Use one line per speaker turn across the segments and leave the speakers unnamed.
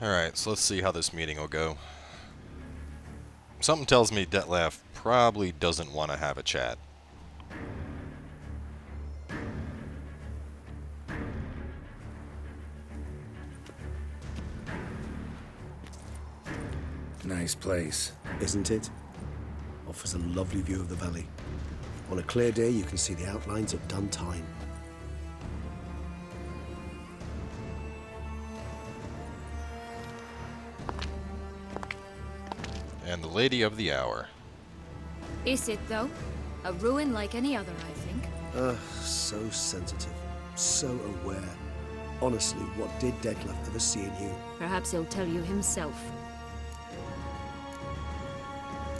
Alright, so let's see how this meeting will go. Something tells me Detlef probably doesn't want to have a chat.
Nice place.
Isn't it? Offers a lovely view of the valley. On a clear day, you can see the outlines of Duntine.
And the lady of the hour.
Is it, though? A ruin like any other, I think.
So sensitive. So aware. Honestly, what did Detlef ever see in you?
Perhaps he'll tell you himself.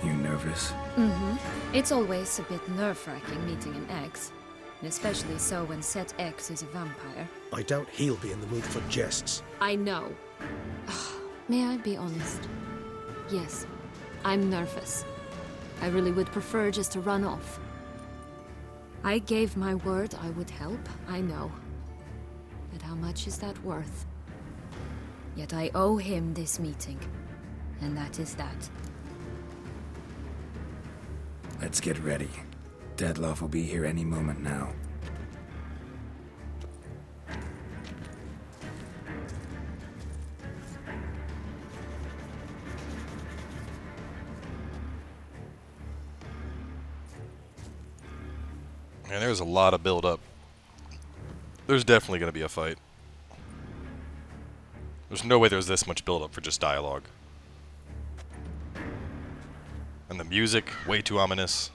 You nervous?
Mm-hmm. It's always a bit nerve-wracking meeting an ex. And especially so when said ex is a vampire.
I doubt he'll be in the mood for jests.
I know. May I be honest? Yes, I'm nervous. I really would prefer just to run off. I gave my word I would help, I know. But how much is that worth? Yet I owe him this meeting. And that is that.
Let's get ready. Detlef will be here any moment now.
And there's a lot of build-up. There's definitely going to be a fight. There's no way there's this much build-up for just dialogue. And the music, way too ominous.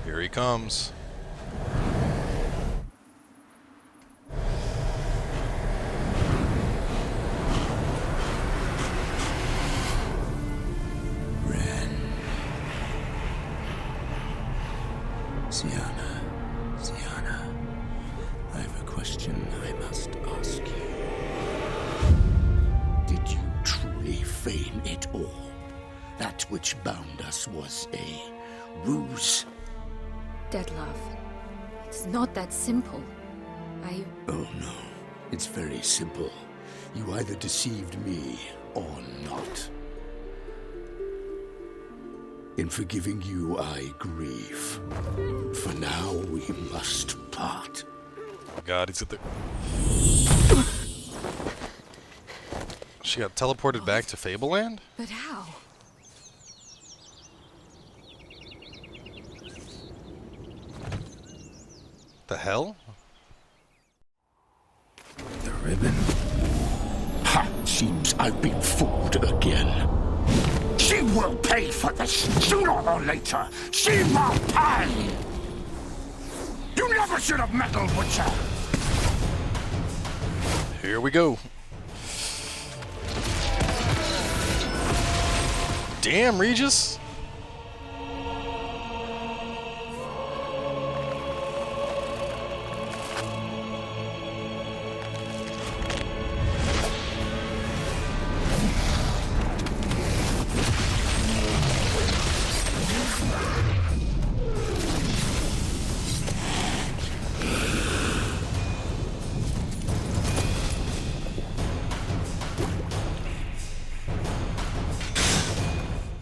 Here he comes.
Sienna, I have a question I must ask you. Did you truly feign it all? That which bound us was a ruse?
Detlef, it's not that simple.
Oh no, it's very simple. You either deceived me or not. In forgiving you, I grieve. For now, we must part.
Oh god, he's at the... She got teleported back to Fableland?
But how?
The hell?
The ribbon.
Ha! Seems I've been fooled again. She will pay for this, sooner or later. She will pay! You never should have meddled with her!
Here we go. Damn, Regis!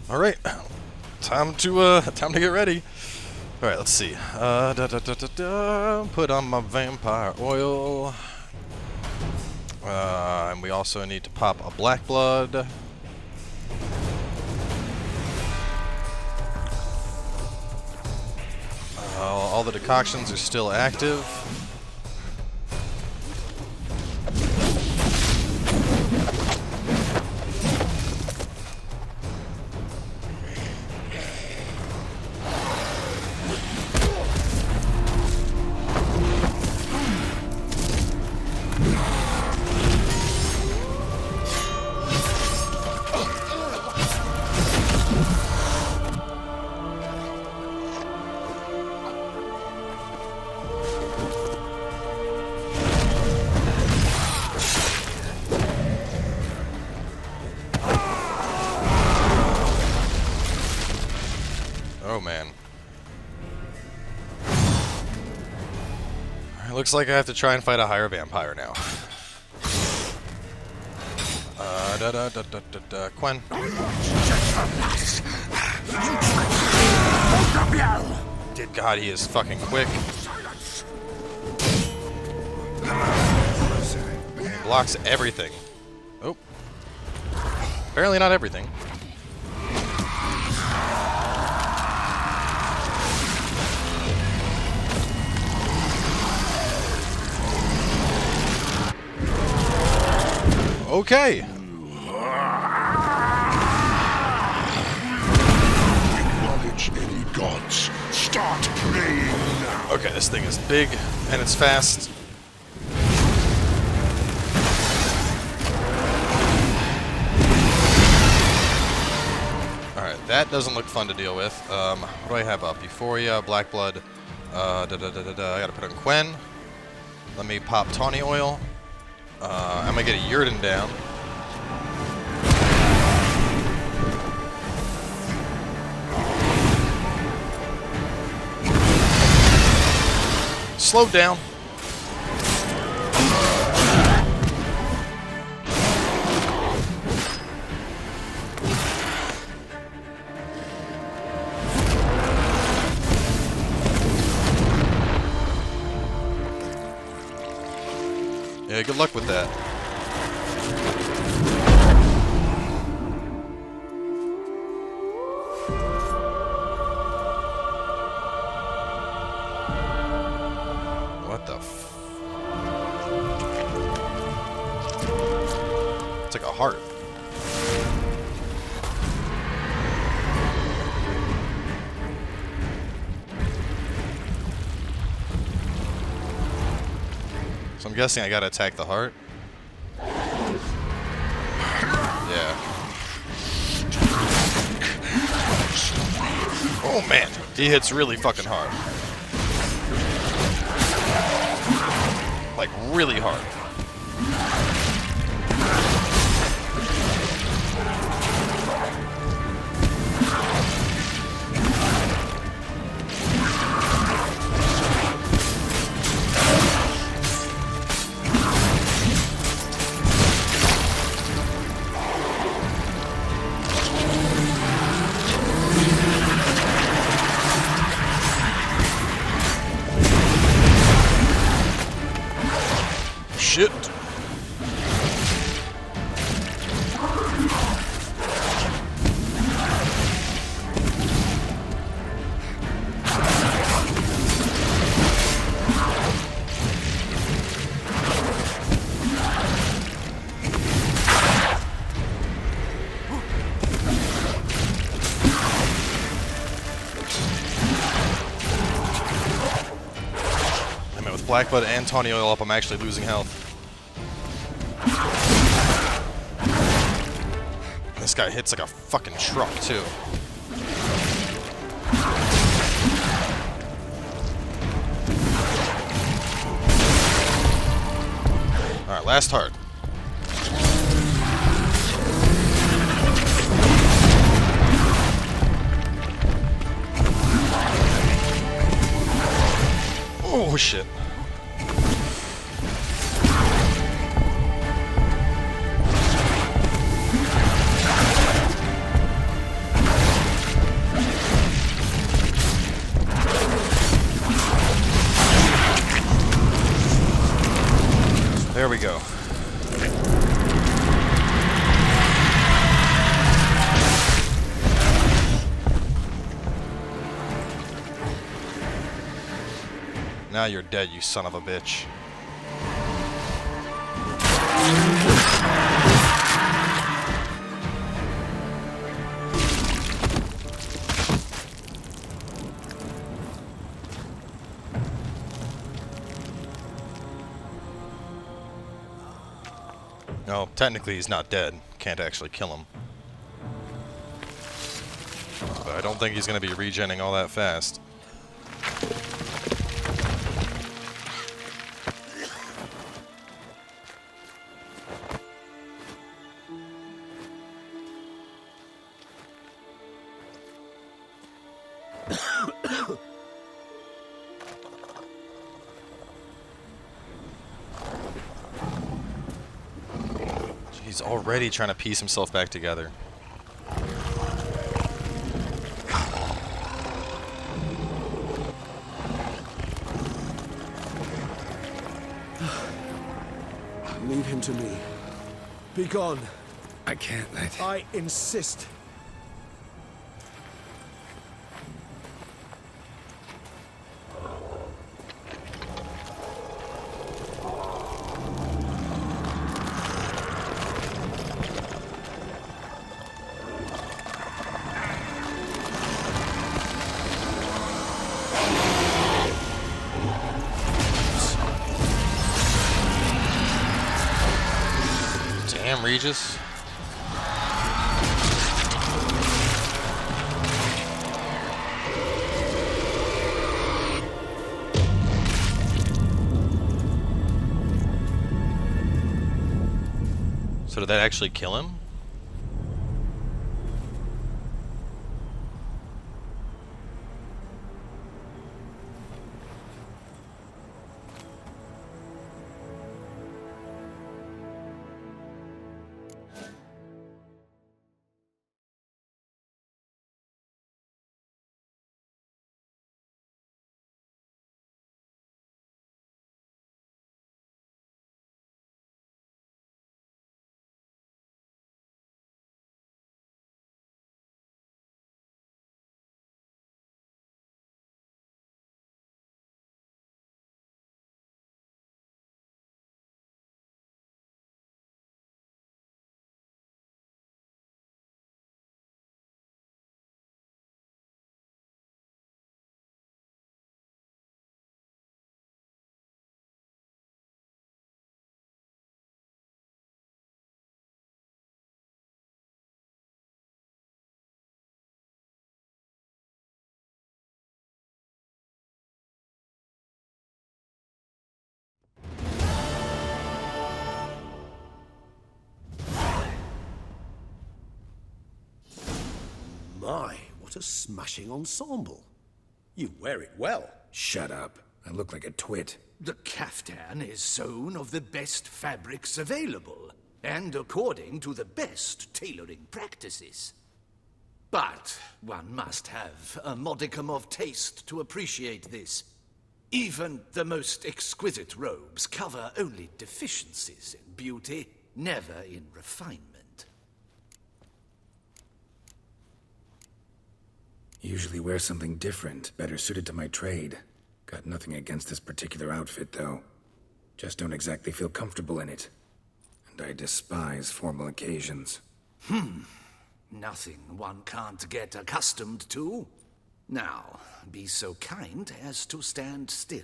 All right, time to get ready. All right, let's see. Put on my vampire oil, and we also need to pop a black blood. All the decoctions are still active. Oh man. It looks like I have to try and fight a higher vampire now. Quen. Good God, he is fucking quick. He blocks everything. Oh. Apparently not everything. Okay.
Acknowledge any gods. Start praying now.
Okay, this thing is big and it's fast. Alright, that doesn't look fun to deal with. What do I have up? Euphoria, Black Blood. I gotta put on Quen. Let me pop Tawny Oil. I'm gonna get a Yurden down. Slow down. Yeah, good luck with that. What the f... It's like a heart. So I'm guessing I gotta attack the heart. Yeah. Oh man, he hits really fucking hard. Like really hard. Shit. I mean, with Black Blood and Tawny Oil up, I'm actually losing health. This guy hits like a fucking truck, too. Alright, last heart. Oh, shit. There we go. Now you're dead, you son of a bitch. No, technically he's not dead. Can't actually kill him. But I don't think he's going to be regenning all that fast. He's already trying to piece himself back together.
Leave him to me. Be gone.
I can't let...
I insist.
Damn, Regis. So did that actually kill him?
My, what a smashing ensemble. You wear it well.
Shut up. I look like a twit.
The caftan is sewn of the best fabrics available, and according to the best tailoring practices. But one must have a modicum of taste to appreciate this. Even the most exquisite robes cover only deficiencies in beauty, never in refinement.
Usually wear something different, better suited to my trade. Got nothing against this particular outfit, though. Just don't exactly feel comfortable in it. And I despise formal occasions.
Nothing one can't get accustomed to. Now, be so kind as to stand still.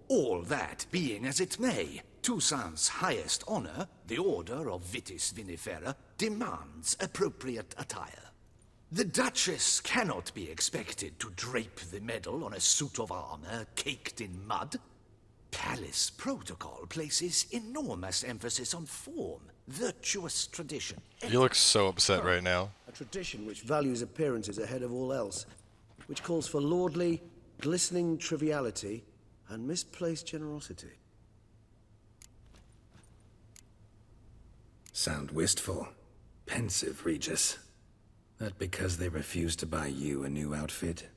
All that being as it may, Toussaint's highest honor, the Order of Vitis Vinifera, demands appropriate attire. The Duchess cannot be expected to drape the medal on a suit of armor caked in mud. Palace protocol places enormous emphasis on form, virtuous tradition.
You look so upset right now.
A tradition which values appearances ahead of all else, which calls for lordly, glistening triviality and misplaced generosity.
Sound wistful. Pensive, Regis. That because they refuse to buy you a new outfit?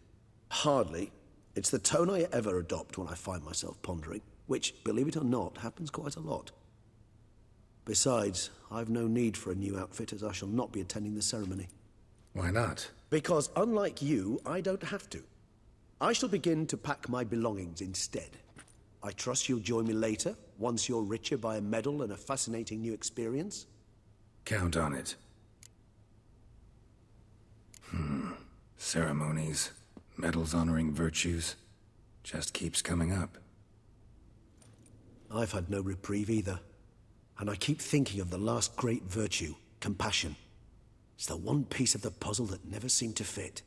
Hardly. It's the tone I ever adopt when I find myself pondering, which, believe it or not, happens quite a lot. Besides, I've no need for a new outfit, as I shall not be attending the ceremony.
Why not?
Because, unlike you, I don't have to. I shall begin to pack my belongings instead. I trust you'll join me later, once you're richer by a medal and a fascinating new experience?
Count on it. Ceremonies, medals honoring virtues, just keeps coming up.
I've had no reprieve either. And I keep thinking of the last great virtue, compassion. It's the one piece of the puzzle that never seemed to fit.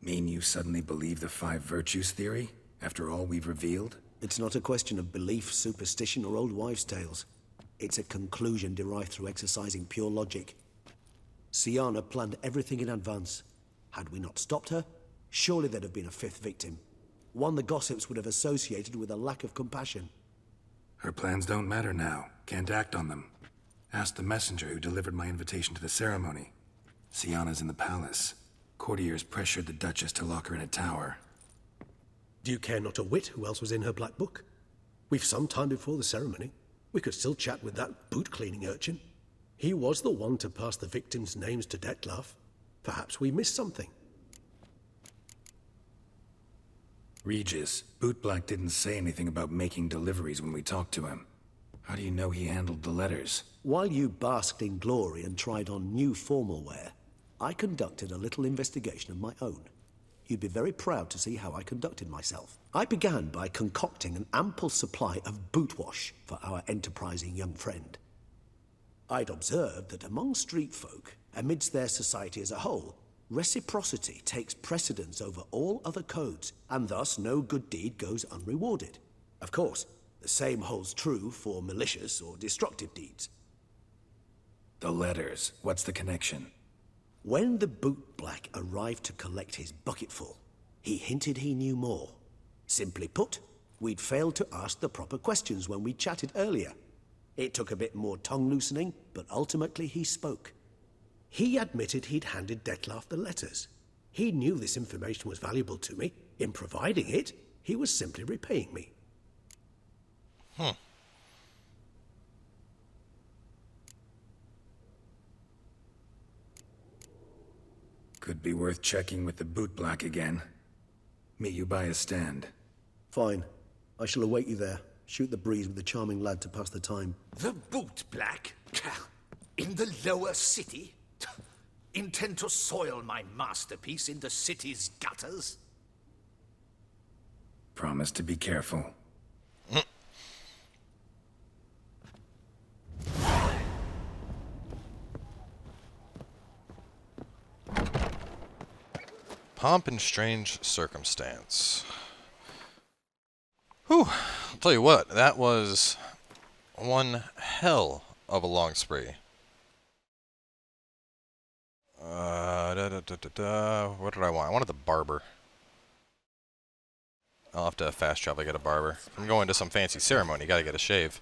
Mean you suddenly believe the 5 virtues theory, after all we've revealed?
It's not a question of belief, superstition, or old wives' tales. It's a conclusion derived through exercising pure logic. Siana planned everything in advance. Had we not stopped her, Surely there'd have been a fifth victim. One the gossips would have associated with a lack of compassion.
Her plans don't matter now. Can't act on them. Ask the messenger who delivered my invitation to the ceremony. Sienna's in the palace. Courtiers pressured the Duchess to lock her in a tower.
Do you care not a whit who else was in her black book? We've some time before the ceremony. We could still chat with that boot-cleaning urchin. He was the one to pass the victims' names to Detlef. Perhaps we missed something.
Regis, Bootblack didn't say anything about making deliveries when we talked to him. How do you know he handled the letters?
While you basked in glory and tried on new formal wear, I conducted a little investigation of my own. You'd be very proud to see how I conducted myself. I began by concocting an ample supply of boot wash for our enterprising young friend. I'd observed that among street folk, amidst their society as a whole, reciprocity takes precedence over all other codes, and thus no good deed goes unrewarded. Of course, the same holds true for malicious or destructive deeds.
The letters. What's the connection?
When the bootblack arrived to collect his bucketful, he hinted he knew more. Simply put, we'd failed to ask the proper questions when we chatted earlier. It took a bit more tongue-loosening, but ultimately he spoke. He admitted he'd handed Detlef the letters. He knew this information was valuable to me. In providing it, he was simply repaying me.
Could be worth checking with the bootblack again. Meet you by a stand.
Fine. I shall await you there. Shoot the breeze with the charming lad to pass the time.
The bootblack? In the lower city? Intend to soil my masterpiece in the city's gutters?
Promise to be careful.
Pomp and strange circumstance. Whew. I'll tell you what, that was one hell of a long spree. What did I want? I wanted the barber. I'll have to fast travel to get a barber. If I'm going to some fancy ceremony, gotta get a shave.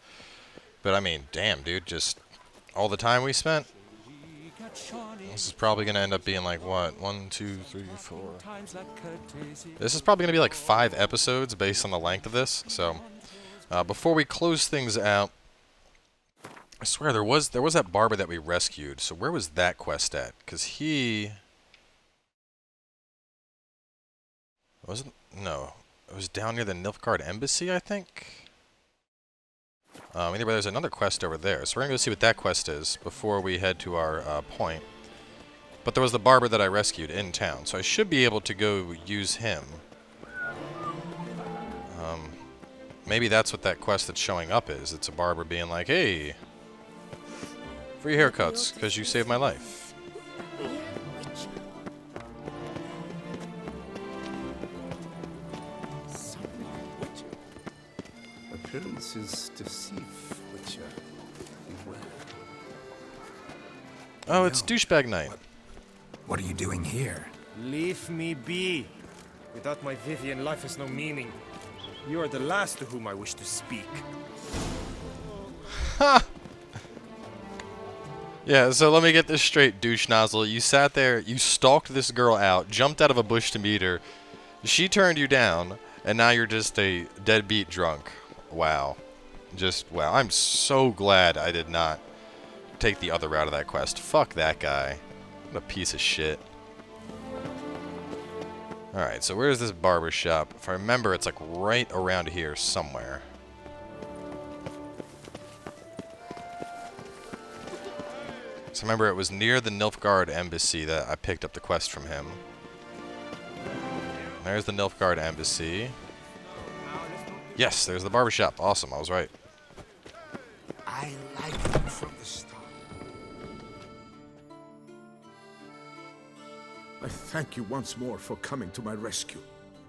But I mean, damn, dude, just all the time we spent. This is probably going to end up being like, what, 1, 2, 3, 4. This is probably going to be like 5 episodes based on the length of this. So, before we close things out, I swear there was that barber that we rescued. So where was that quest at? Because he... wasn't... no. It was down near the Nilfgaard Embassy, I think? Anyway, there's another quest over there, so we're going to go see what that quest is before we head to our point. But there was the barber that I rescued in town, so I should be able to go use him. Maybe that's what that quest that's showing up is. It's a barber being like, hey, free haircuts, because you saved my life.
Appearances deceive, Witcher. Beware.
Oh, it's douchebag night.
What are you doing here?
Leave me be. Without my Vivian, life has no meaning. You are the last to whom I wish to speak.
Ha! Yeah, so let me get this straight, douche nozzle. You sat there, you stalked this girl out, jumped out of a bush to meet her. She turned you down, and now you're just a deadbeat drunk. Wow. Just, wow. I'm so glad I did not take the other route of that quest. Fuck that guy. What a piece of shit. Alright, so where's this barber shop? If I remember, it's like right around here somewhere. So remember, it was near the Nilfgaard Embassy that I picked up the quest from him. There's the Nilfgaard Embassy. Yes, there's the barber shop. Awesome, I was right.
I like them from the start.
I thank you once more for coming to my rescue.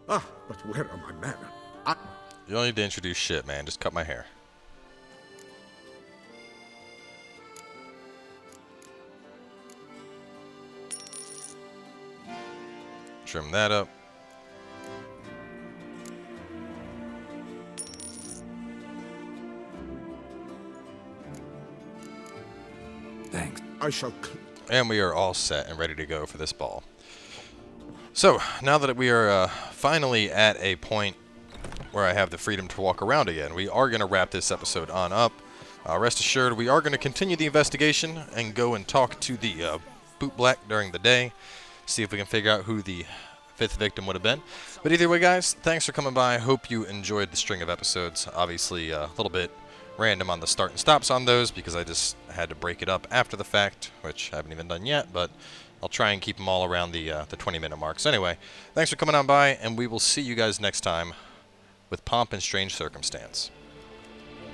Ah, but where are my men?
You don't need to introduce shit, man. Just cut my hair. Trim that up.
I shall...
And we are all set and ready to go for this ball. So, now that we are finally at a point where I have the freedom to walk around again, we are going to wrap this episode on up. Rest assured, we are going to continue the investigation and go and talk to the boot black during the day. See if we can figure out who the 5th victim would have been. But either way, guys, thanks for coming by. Hope you enjoyed the string of episodes. Obviously, a little bit random on the start and stops on those because I just had to break it up after the fact, which I haven't even done yet, but I'll try and keep them all around the 20-minute mark. So anyway, thanks for coming on by, and we will see you guys next time with Pomp and Strange Circumstance.